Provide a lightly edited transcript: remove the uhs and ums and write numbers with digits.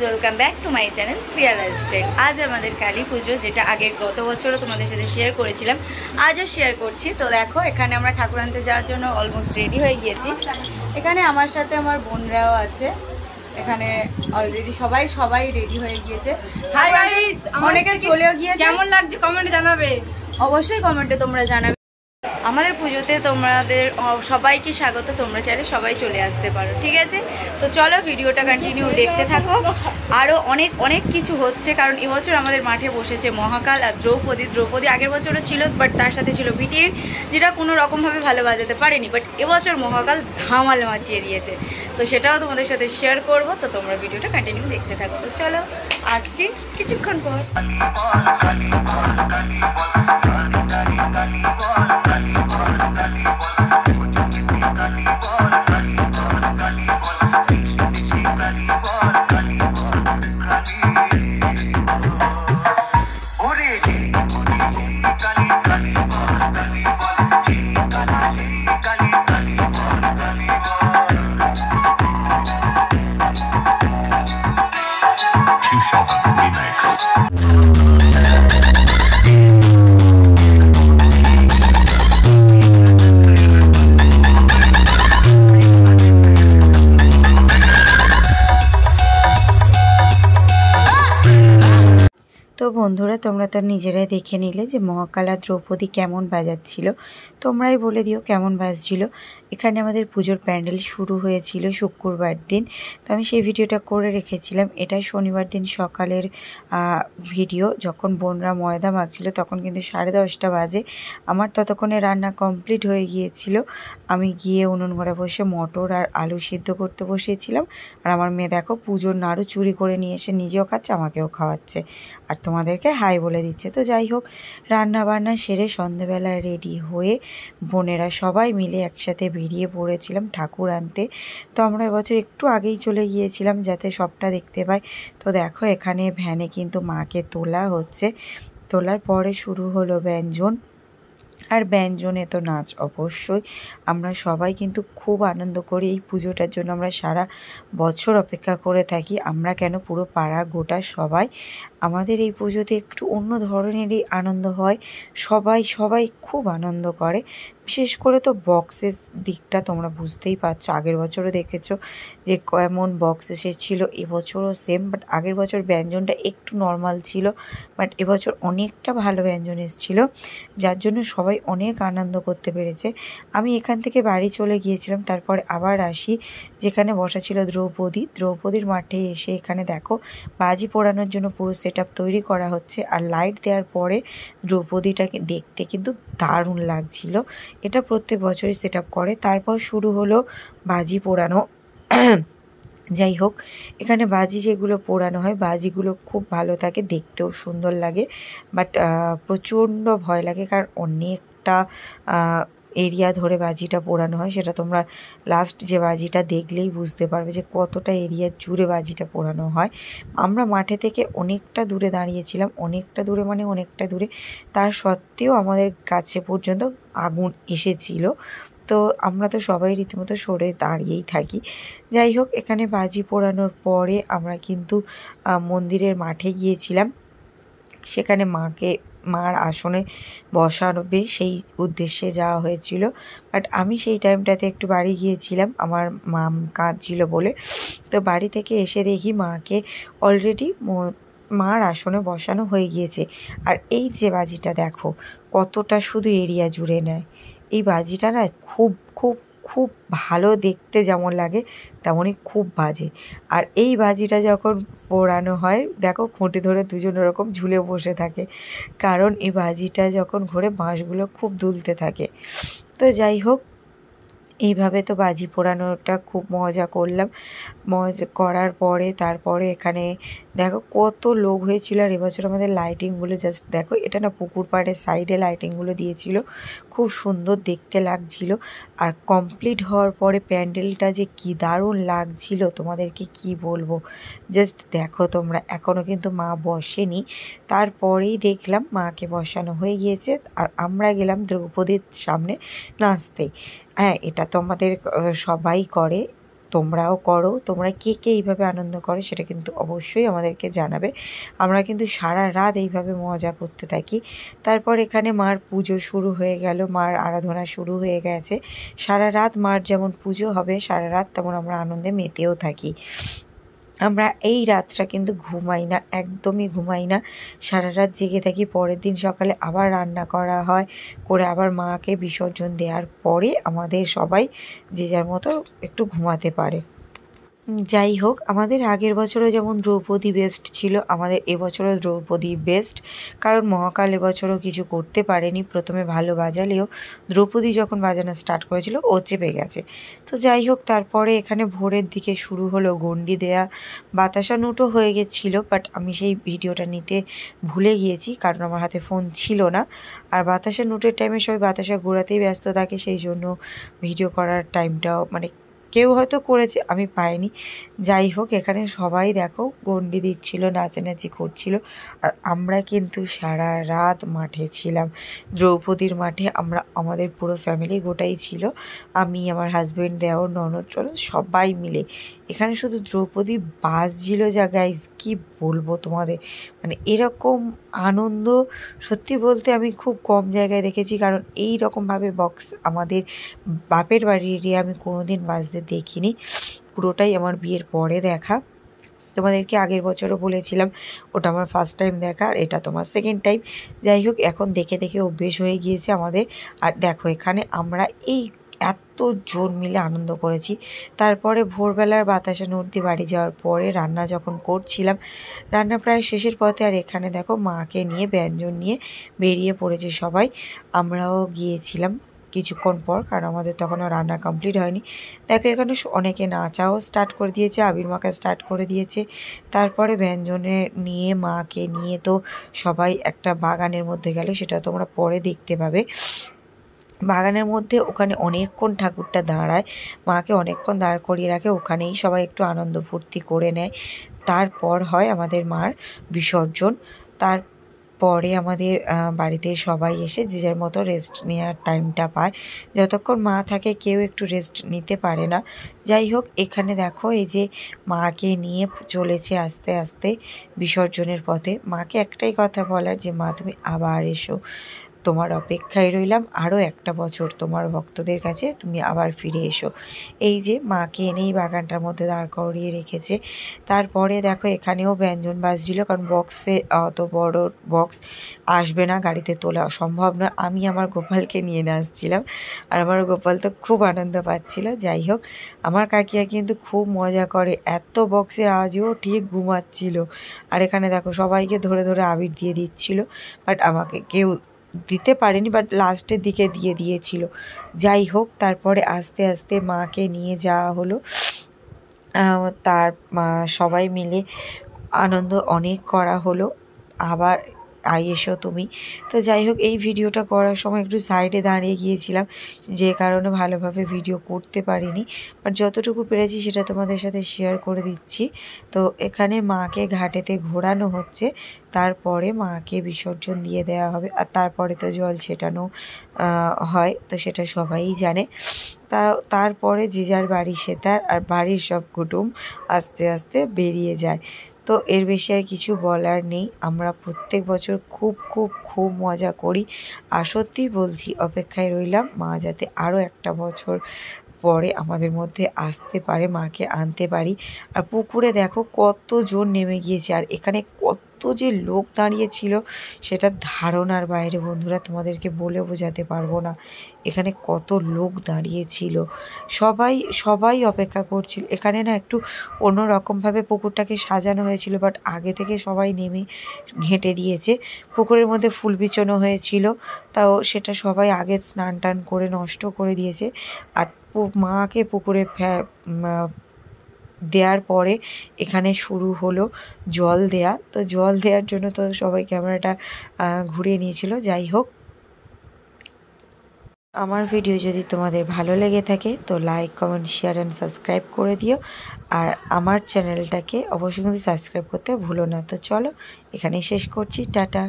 Welcome back to my channel Priya lifestyle. আজ আমাদের কালী পুজো, যেটা আগের গত বছরও তোমাদের সাথে শেয়ার করেছিলাম, আজও শেয়ার করছি। তো দেখো, এখানে আমরা ঠাকুর আনতে যাওয়ার জন্য অলমোস্ট রেডি হয়ে গিয়েছি। এখানে আমার সাথে আমার বোনরাও আছে, এখানে অলরেডি সবাই রেডি হয়ে গিয়েছে। অনেকে চলেও গিয়েছে। কেমন লাগছে কমেন্টে জানাবে, অবশ্যই কমেন্টে তোমরা জানাবে। আমাদের পুজোতে তোমাদের সবাইকে স্বাগত, তোমরা চাইলে সবাই চলে আসতে পারো, ঠিক আছে? তো চলো ভিডিওটা কন্টিনিউ দেখতে থাকো। আরও অনেক কিছু হচ্ছে, কারণ এবছর আমাদের মাঠে বসেছে মহাকাল আর দ্রৌপদী আগের বছরও ছিল, বাট তার সাথে ছিল বিটির, যেটা কোনো রকমভাবে ভালো বাজাতে পারেনি, বাট এবছর মহাকাল ধামাল মাচিয়ে দিয়েছে। তো সেটাও তোমাদের সাথে শেয়ার করব, তো তোমরা ভিডিওটা কন্টিনিউ দেখতে থাকো। তো চলো আসছি কিছুক্ষণ পর। তো বন্ধুরা, তোমরা তো নিজেরাই দেখে নিলে যে মহাকাল আর দ্রৌপদী কেমন বাজাচ্ছিল। তোমরাই বলে দিও কেমন বাজছিল। এখানে আমাদের পুজোর প্যান্ডেল শুরু হয়েছিল শুক্রবার দিন, তো আমি সেই ভিডিওটা করে রেখেছিলাম। এটাই শনিবার দিন সকালের ভিডিও, যখন বোনরা ময়দা মাখছিল তখন কিন্তু 10:30 বাজে। আমার ততক্ষণে রান্না কমপ্লিট হয়ে গিয়েছিল। আমি গিয়ে উনুন ঘরে বসে মটর আর আলু সিদ্ধ করতে বসিয়েছিলাম। আর আমার মেয়ে দেখো পুজোর নাড়ু চুরি করে নিয়ে এসে নিজেও খাচ্ছে, আমাকেও খাওয়াচ্ছে, আর তোমাদেরকে হাই বলে দিচ্ছে। তো যাই হোক, রান্না বান্না সেরে সন্ধেবেলায় রেডি হয়ে বোনেরা সবাই মিলে একসাথে বেরিয়ে পড়েছিলাম ঠাকুর আনতে। তো আমরা এবছর একটু আগেই চলে গিয়েছিলাম যাতে সবটা দেখতে পাই। তো দেখো, এখানে ভ্যানে কিন্তু মাকে তোলা হচ্ছে। তোলার পরে শুরু হলো ব্যঞ্জন, আর ব্যঞ্জনে তো নাচ অবশ্যই। আমরা সবাই কিন্তু খুব আনন্দ করি। এই পুজোটার জন্য আমরা সারা বছর অপেক্ষা করে থাকি। আমরা কেন, পুরো পাড়া গোটা সবাই। আমাদের এই পুজোতে একটু অন্য ধরনেরই আনন্দ হয়। সবাই খুব আনন্দ করে। বিশেষ করে তো বক্সের দিকটা তোমরা বুঝতেই পারছো। আগের বছরও দেখেছো যে কেমন বক্স এসেছিলো, এবছরও সেম। বাট আগের বছর ব্যঞ্জনটা একটু নর্মাল ছিল, বাট এবছর অনেকটা ভালো ব্যঞ্জন এসেছিলো, যার জন্য সবাই অনেক আনন্দ করতে পেরেছে। আমি এখান থেকে বাড়ি চলে গিয়েছিলাম, তারপর আবার আসি যেখানে বসা ছিল দ্রৌপদীর মাঠে এসে এখানে দেখো বাজি পোড়ানোর জন্য পুরো সেট আপ তৈরি করা হচ্ছে। আর লাইট দেওয়ার পরে দ্রৌপদীটাকে দেখতে কিন্তু দারুণ লাগছিল। এটা প্রত্যেক বছরই সেট আপ করে। তারপর শুরু হলো বাজি পোড়ানো। যাই হোক, এখানে বাজি যেগুলো পোড়ানো হয়, বাজিগুলো খুব ভালো থাকে, দেখতেও সুন্দর লাগে, বাট প্রচণ্ড ভয় লাগে, কারণ অনেকটা এরিয়া ধরে বাজিটা পোড়ানো হয়। সেটা তোমরা লাস্ট যে বাজিটা দেখলেই বুঝতে পারবে যে কতটা এরিয়া জুড়ে বাজিটা পোড়ানো হয়। আমরা মাঠে থেকে অনেকটা দূরে দাঁড়িয়েছিলাম, অনেকটা দূরে মানে অনেকটা দূরে, তার সত্ত্বেও আমাদের কাছে পর্যন্ত আগুন এসেছিল। তো আমরা তো সবাই রীতিমতো সরে দাঁড়িয়েই থাকি। যাই হোক, এখানে বাজি পোড়ানোর পরে আমরা কিন্তু মন্দিরের মাঠে গিয়েছিলাম। সেখানে মার আসনে বসাবে সেই উদ্দেশ্যে যাওয়া হয়েছিল। বাট আমি সেই টাইমটাতে একটু বাড়ি গিয়েছিলাম, আমার মা কাঁদছিল বলে। তো বাড়ি থেকে এসে দেখি মাকে অলরেডি মার আসনে বসানো হয়ে গিয়েছে। আর এই যে বাজিটা দেখো কতটা শুধু এরিয়া জুড়ে নেয়। এই বাজিটা না খুব খুব খুব ভালো দেখতে, যেমন লাগে তেমনই খুব বাজে। আর এই বাজিটা যখন পোড়ানো হয় দেখো খুঁটি ধরে দুজন ওরকম ঝুলে বসে থাকে, কারণ এই বাজিটা যখন ঘোরে বাঁশগুলো খুব দুলতে থাকে। তো যাই হোক, এইভাবে তো বাজি পোড়ানোটা খুব মজা করলাম। মজা করার পরে তারপরে এখানে দেখো কত লোক হয়েছিল। আর এবছর আমাদের লাইটিংগুলো জাস্ট দেখো, এটা না পুকুর পাড়ের সাইডে লাইটিংগুলো দিয়েছিল, খুব সুন্দর দেখতে লাগছিল। আর কমপ্লিট হওয়ার পরে প্যান্ডেলটা যে কি দারুণ লাগছিল তোমাদেরকে কি বলবো, জাস্ট দেখো তোমরা। এখনও কিন্তু মা বসেনি, তারপরেই দেখলাম মাকে বসানো হয়ে গিয়েছে। আর আমরা গেলাম দ্রৌপদীর সামনে নাচতে। হ্যাঁ, এটা তো আমাদের সবাই করে, তোমরাও করো। তোমরা কে কে এইভাবে আনন্দ করো সেটা কিন্তু অবশ্যই আমাদেরকে জানাবে। আমরা কিন্তু সারা রাত এইভাবে মজা করতে থাকি। তারপর এখানে মার পুজো শুরু হয়ে গেল, মার আরাধনা শুরু হয়ে গেছে। সারা রাত মার যেমন পুজো হবে সারা রাত তেমন আমরা আনন্দে মেতেও থাকি। আমরা এই রাতটা কিন্তু ঘুমাই না, একদমই ঘুমাই না, সারা রাত জেগে থাকি। পরের দিন সকালে আবার রান্না করা হয়, করে আবার মাকে বিসর্জন দেওয়ার পরে আমাদের সবাই যে যার মতো একটু ঘুমাতে পারে। যাই হোক, আমাদের আগের বছরও যেমন দ্রৌপদী বেস্ট ছিল, আমাদের এবছরও দ্রৌপদী বেস্ট। কারণ মহাকাল এবছরও কিছু করতে পারেনি, প্রথমে ভালো বাজালেও দ্রৌপদী যখন বাজানো স্টার্ট করেছিল ও চেপে গেছে। তো যাই হোক, তারপরে এখানে ভোরের দিকে শুরু হলো গণ্ডি দেয়া। বাতাসা নুটো হয়ে গেছিলো, বাট আমি সেই ভিডিওটা নিতে ভুলে গিয়েছি কারণ আমার হাতে ফোন ছিল না। আর বাতাসা নুটের টাইমে সবাই বাতাসা ঘোরাতেই ব্যস্ত থাকে, সেই জন্য ভিডিও করার টাইমটাও মানে কেউ হয়তো করেছে, আমি পাইনি। যাই হোক, এখানে সবাই দেখো গণ্ডি দিচ্ছিল, নাচানাচি করছিল। আর আমরা কিন্তু সারা রাত মাঠে ছিলাম, দ্রৌপদীর মাঠে। আমরা আমাদের পুরো ফ্যামিলি গোটাই ছিল, আমি, আমার হাজব্যান্ড, দেওর, ননদ, চলো সবাই মিলে। এখানে শুধু দ্রৌপদী বাজছিল যা গাইজ, কি বলবো তোমাদের, মানে এরকম আনন্দ সত্যি বলতে আমি খুব কম জায়গায় দেখেছি। কারণ এই রকমভাবে বক্স আমাদের বাপের বাড়ির এরিয়া আমি কোনোদিন বাজতে দেখিনি, পুরোটাই আমার বিয়ের পরে দেখা। তোমাদেরকে আগের বছরও বলেছিলাম ওটা আমার ফার্স্ট টাইম দেখা, আর এটা তোমার সেকেন্ড টাইম। যাই হোক, এখন দেখে দেখে অভ্যেস হয়ে গিয়েছে আমাদের। আর দেখো এখানে আমরা এই এতজন মিলে আনন্দ করেছি। তারপরে ভোরবেলার বাতাসা নদী বাড়ি যাওয়ার পরে রান্না যখন করছিলাম, রান্না প্রায় শেষের পথে। আর এখানে দেখো মাকে নিয়ে ব্যঞ্জন নিয়ে বেরিয়ে পড়েছে সবাই, আমরাও গিয়েছিলাম কিছুক্ষণ পর, কারণ আমাদের তখনও রান্না কমপ্লিট হয়নি। দেখো এখানে অনেকে নাচাও স্টার্ট করে দিয়েছে, আবির মাখা স্টার্ট করে দিয়েছে। তারপরে ব্যঞ্জনে নিয়ে মাকে নিয়ে তো সবাই একটা বাগানের মধ্যে গেল, সেটা তোমরা পরে দেখতে পাবে। বাগানের মধ্যে ওখানে অনেকক্ষণ ঠাকুরটা দাঁড়ায়, মাকে অনেকক্ষণ দাঁড় করিয়ে রাখে, ওখানেই সবাই একটু আনন্দ ফুর্তি করে নেয়। তারপর হয় আমাদের মার বিসর্জন। তারপরে আমাদের বাড়িতে সবাই এসে যে যার মতো রেস্ট নেওয়ার টাইমটা পায়। যতক্ষণ মা থাকে কেউ একটু রেস্ট নিতে পারে না। যাই হোক, এখানে দেখো এই যে মাকে নিয়ে চলেছে আস্তে আস্তে বিসর্জনের পথে। মাকে একটাই কথা বলার যে মা তুমি আবার এসো, তোমার অপেক্ষায় রইলাম আরও একটা বছর, তোমার ভক্তদের কাছে তুমি আবার ফিরে এসো। এই যে মাকে এনেই বাগানটার মধ্যে দাঁড় করিয়ে রেখেছে। তারপরে দেখো এখানেও ব্যঞ্জন বাজছিল, কারণ বক্সে অত বড় বক্স আসবে না, গাড়িতে তোলা সম্ভব না। আমি আমার গোপালকে নিয়ে আসছিলাম, আর আমার গোপাল তো খুব আনন্দ পাচ্ছিল। যাই হোক, আমার কাকিয়া কিন্তু খুব মজা করে, এত বক্সের আওয়াজেও ঠিক ঘুমাচ্ছিল। আর এখানে দেখো সবাইকে ধরে ধরে আবির দিয়ে দিচ্ছিল, বাট আমাকে কেউ দিতে পারেনি, বাট লাস্টের দিকে দিয়ে দিয়েছিল। যাই হোক, তারপরে আস্তে আস্তে মাকে নিয়ে যাওয়া হলো। তার সবাই মিলে আনন্দ অনেক করা হলো। আবার এসো তুমি। তো যাই হোক, এই ভিডিওটা করার সময় একটু সাইডে দাঁড়িয়ে গিয়েছিলাম, যে কারণে ভালোভাবে ভিডিও করতে পারিনি, বাট যতটুকু পেরেছি সেটা তোমাদের সাথে শেয়ার করে দিচ্ছি। তো এখানে মাকে ঘাটেতে ঘোরানো হচ্ছে, তারপরে মাকে বিসর্জন দিয়ে দেওয়া হবে। আর তারপরে তো জল ছেটানো হয়, তো সেটা সবাই জানে। তারপরে যে যার বাড়ি সে তার, আর বাড়ির সব কুটুম আস্তে আস্তে বেরিয়ে যায়। তো এর বেশি আর কিছু বলার নেই। আমরা প্রত্যেক বছর খুব খুব খুব মজা করি, আর সত্যি বলছি অপেক্ষায় রইলাম মা যাতে আরও একটা বছর পরে আমাদের মধ্যে আসতে পারে, মাকে আনতে পারি। আর পুকুরে দেখো কতজন নেমে গিয়েছে, আর এখানে কত যে লোক দাঁড়িয়েছিল সেটা ধারণার বাইরে বন্ধুরা, তোমাদেরকে বলে বোঝাতে পারবো না এখানে কত লোক দাঁড়িয়েছিল। সবাই সবাই অপেক্ষা করছিল। এখানে না একটু অন্যরকমভাবে পুকুরটাকে সাজানো হয়েছিল, বাট আগে থেকে সবাই নেমে ঘেঁটে দিয়েছে। পুকুরের মধ্যে ফুল বিছানো হয়েছিল, তাও সেটা সবাই আগে স্নান টান করে নষ্ট করে দিয়েছে। আর মাকে পুকুরে দেওয়ার পরে এখানে শুরু হলো জল দেয়া। তো জল দেওয়ার জন্য তো সবাই ক্যামেরাটা ঘুরিয়ে নিয়েছিল। যাই হোক, আমার ভিডিও যদি তোমাদের ভালো লেগে থাকে তো like, comment, share and subscribe করে দিও। আর আমার চ্যানেলটাকে অবশ্যই কিন্তু সাবস্ক্রাইব করতে ভুলো না। তো চলো এখানেই শেষ করছি, টাটা।